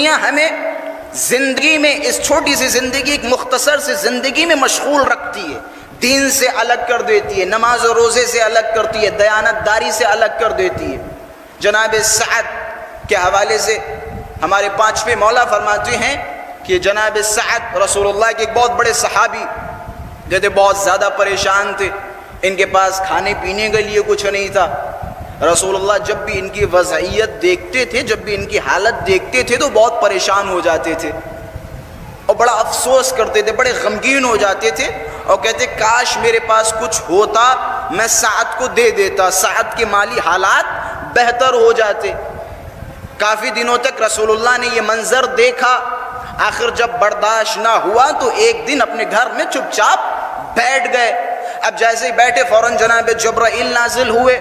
دنیا ہمیں زندگی میں اس چھوٹی سی زندگی، ایک مختصر سی زندگی میں مشغول رکھتی ہے، دین سے الگ کر دیتی ہے، نماز و روزے سے الگ کرتی ہے، دیانت داری سے الگ کر دیتی ہے۔ جناب سعد کے حوالے سے ہمارے پانچویں مولا فرماتے ہیں کہ جناب سعد رسول اللہ کے ایک بہت بڑے صحابی جو تھے، بہت زیادہ پریشان تھے، ان کے پاس کھانے پینے کے لیے کچھ نہیں تھا۔ رسول اللہ جب بھی ان کی وضعیت دیکھتے تھے، جب بھی ان کی حالت دیکھتے تھے تو بہت پریشان ہو جاتے تھے اور بڑا افسوس کرتے تھے، بڑے غمگین ہو جاتے تھے اور کہتے کاش میرے پاس کچھ ہوتا، میں سعد کو دے دیتا، سعد کے مالی حالات بہتر ہو جاتے۔ کافی دنوں تک رسول اللہ نے یہ منظر دیکھا، آخر جب برداشت نہ ہوا تو ایک دن اپنے گھر میں چپ چاپ بیٹھ گئے۔ اب جیسے ہی بیٹھے فوراً جناب جبرائیل نازل ہوئے۔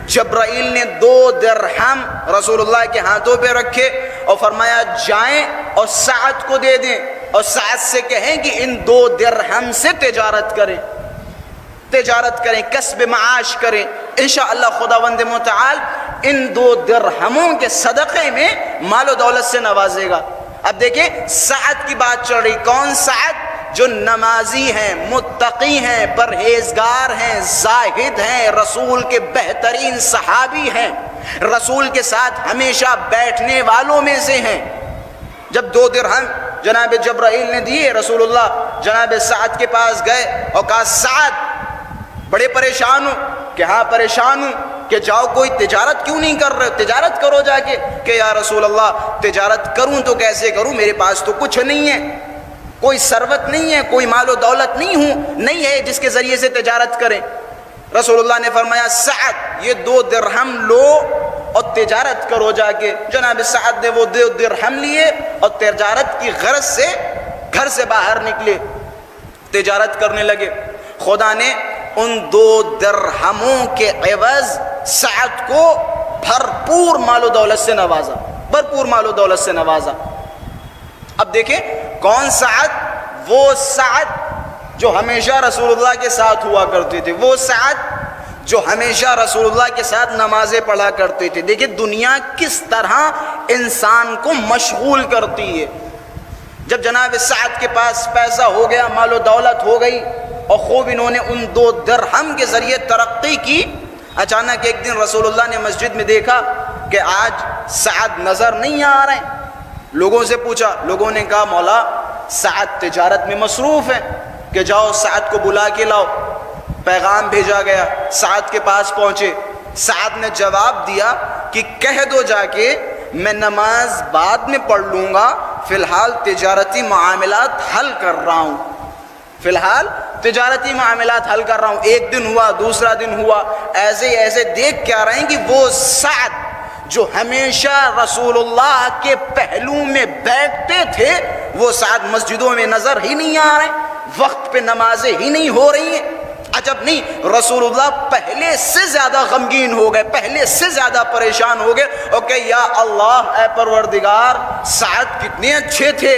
جبرائیل نے 2 درہم رسول اللہ کے ہاتھوں پہ رکھے اور فرمایا جائیں اور سعد کو دے دیں اور سعد سے کہیں کہ ان 2 درہم سے تجارت کریں، کسب معاش کریں، انشاءاللہ خداوند متعال ان 2 درہموں کے صدقے میں مال و دولت سے نوازے گا۔ اب دیکھیں سعد کی بات چل رہی، کون سعد؟ جو نمازی ہیں، متقی ہیں، پرہیزگار ہیں، زاہد ہیں، رسول کے بہترین صحابی ہیں، رسول کے ساتھ ہمیشہ بیٹھنے والوں میں سے ہیں۔ جب 2 درہم جناب جبرائیل نے دیے، رسول اللہ جناب سعد کے پاس گئے اور کہا سعد بڑے پریشان ہوں؟ کہ ہاں پریشان ہوں۔ کہ جاؤ کوئی تجارت کیوں نہیں کر رہے؟ تجارت کرو جا کے۔ کہ یا رسول اللہ تجارت کروں تو کیسے کروں، میرے پاس تو کچھ نہیں ہے، کوئی ثروت نہیں ہے، کوئی مال و دولت نہیں ہے جس کے ذریعے سے تجارت کریں۔ رسول اللہ نے فرمایا سعد یہ 2 درہم لو اور تجارت کرو جا کے۔ جناب سعد نے وہ 2 درہم لیے اور تجارت کی غرض سے گھر سے باہر نکلے، تجارت کرنے لگے۔ خدا نے ان 2 درہموں کے عوض سعد کو بھرپور مال و دولت سے نوازا، بھرپور مال و دولت سے نوازا۔ اب دیکھیں کون سعد؟ وہ سعد جو ہمیشہ رسول اللہ کے ساتھ ہوا کرتے تھے، وہ سعد جو ہمیشہ رسول اللہ کے ساتھ نمازیں پڑھا کرتے تھے۔ دیکھیں دنیا کس طرح انسان کو مشغول کرتی ہے۔ جب جناب سعد کے پاس پیسہ ہو گیا، مال و دولت ہو گئی اور خوب انہوں نے ان 2 درہم کے ذریعے ترقی کی، اچانک ایک دن رسول اللہ نے مسجد میں دیکھا کہ آج سعد نظر نہیں آ رہے ہیں۔ لوگوں سے پوچھا، لوگوں نے کہا مولا سعد تجارت میں مصروف ہے، کہ جاؤ سعد کو بلا کے لاؤ۔ پیغام بھیجا گیا، سعد کے پاس پہنچے۔ سعد نے جواب دیا کہ کہہ دو جا کے میں نماز بعد میں پڑھ لوں گا، فی الحال تجارتی معاملات حل کر رہا ہوں، فی الحال تجارتی معاملات حل کر رہا ہوں۔ ایک دن ہوا، دوسرا دن ہوا، ایسے دیکھ کے آ رہے ہیں کہ وہ سعد جو ہمیشہ رسول اللہ کے پہلو میں بیٹھتے تھے، وہ سعد مسجدوں میں نظر ہی نہیں آ رہے، وقت پہ نمازیں ہی نہیں ہو رہی ہیں۔ عجب نہیں، رسول اللہ پہلے سے زیادہ غمگین ہو گئے، پہلے سے زیادہ پریشان ہو گئے اور کہ یا اللہ اے پروردگار سعد کتنے اچھے تھے،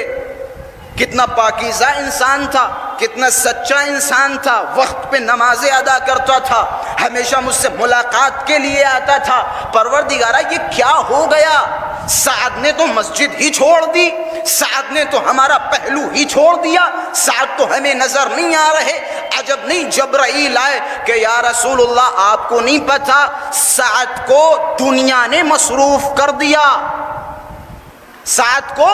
کتنا پاکیزہ انسان تھا، کتنا سچا انسان تھا، وقت پہ نمازیں ادا کرتا تھا، ہمیشہ مجھ سے ملاقات کے لیے آتا تھا۔ پروردگارہ یہ کیا ہو گیا؟ سعد نے تو مسجد ہی چھوڑ دی، سعد نے تو ہمارا پہلو ہی چھوڑ دیا، سعد تو ہمیں نظر نہیں آ رہے۔ عجب نہیں، جبرائیل آئے کہ یا رسول اللہ آپ کو نہیں پتا سعد کو دنیا نے مصروف کر دیا، سعد کو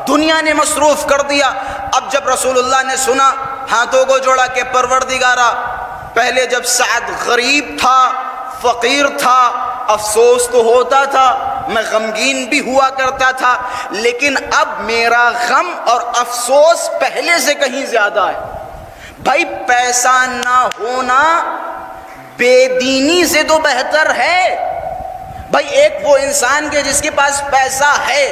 دنیا نے مصروف کر دیا۔ اب جب رسول اللہ نے سنا، ہاتھوں کو جوڑا کہ پروردگارہ پہلے جب سعد غریب تھا، فقیر تھا، افسوس تو ہوتا تھا، میں غمگین بھی ہوا کرتا تھا، لیکن اب میرا غم اور افسوس پہلے سے کہیں زیادہ ہے۔ بھائی پیسہ نہ ہونا بے دینی سے تو بہتر ہے۔ بھائی ایک وہ انسان کے جس کے پاس پیسہ ہے،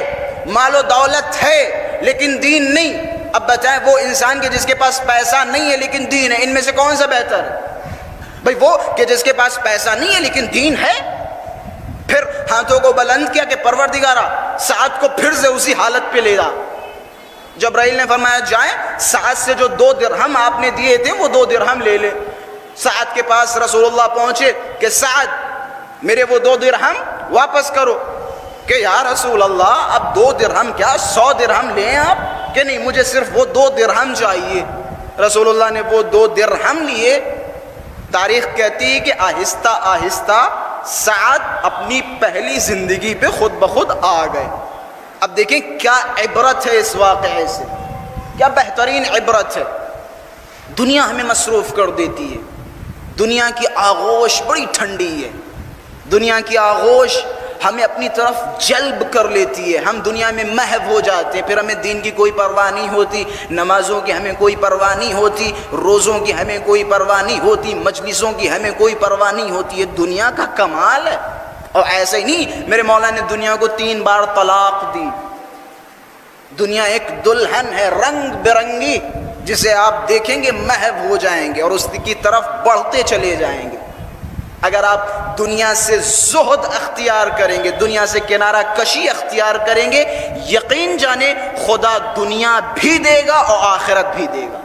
مال و دولت ہے لیکن دین نہیں، اب بتائیں وہ انسان کے جس کے پاس پیسہ نہیں ہے لیکن دین ہے، ان میں سے کون سا بہتر ہے؟ بھائی وہ کہ جس کے پاس پیسہ نہیں ہے لیکن دین ہے۔ پھر ہاتھوں کو بلند کیا کہ پروردگارہ سعد کو پھر سے اسی حالت پہ لے جا۔ جبرائیل نے فرمایا جائیں سعد سے جو 2 درہم آپ نے دیے تھے وہ 2 درہم لے لے۔ سعد کے پاس رسول اللہ پہنچے کہ سعد میرے وہ 2 درہم واپس کرو۔ کہ یا رسول اللہ اب 2 درہم کیا 100 درہم لیں آپ؟ کہ نہیں مجھے صرف وہ 2 درہم چاہیے۔ رسول اللہ نے وہ 2 درہم لیے۔ تاریخ کہتی ہے کہ آہستہ آہستہ سعد اپنی پہلی زندگی پہ خود بخود آ گئے۔ اب دیکھیں کیا عبرت ہے اس واقعے سے، کیا بہترین عبرت ہے۔ دنیا ہمیں مصروف کر دیتی ہے، دنیا کی آغوش بڑی ٹھنڈی ہے، دنیا کی آغوش ہمیں اپنی طرف جلب کر لیتی ہے، ہم دنیا میں محو ہو جاتے ہیں، پھر ہمیں دین کی کوئی پرواہ نہیں ہوتی، نمازوں کی ہمیں کوئی پرواہ نہیں ہوتی، روزوں کی ہمیں کوئی پرواہ نہیں ہوتی، مجلسوں کی ہمیں کوئی پرواہ نہیں ہوتی۔ یہ دنیا کا کمال ہے۔ اور ایسا ہی نہیں، میرے مولا نے دنیا کو 3 بار طلاق دی۔ دنیا ایک دلہن ہے رنگ برنگی، جسے آپ دیکھیں گے محو ہو جائیں گے اور اس کی طرف بڑھتے چلے جائیں گے۔ اگر آپ دنیا سے زہد اختیار کریں گے، دنیا سے کنارہ کشی اختیار کریں گے، یقین جانیں خدا دنیا بھی دے گا اور آخرت بھی دے گا۔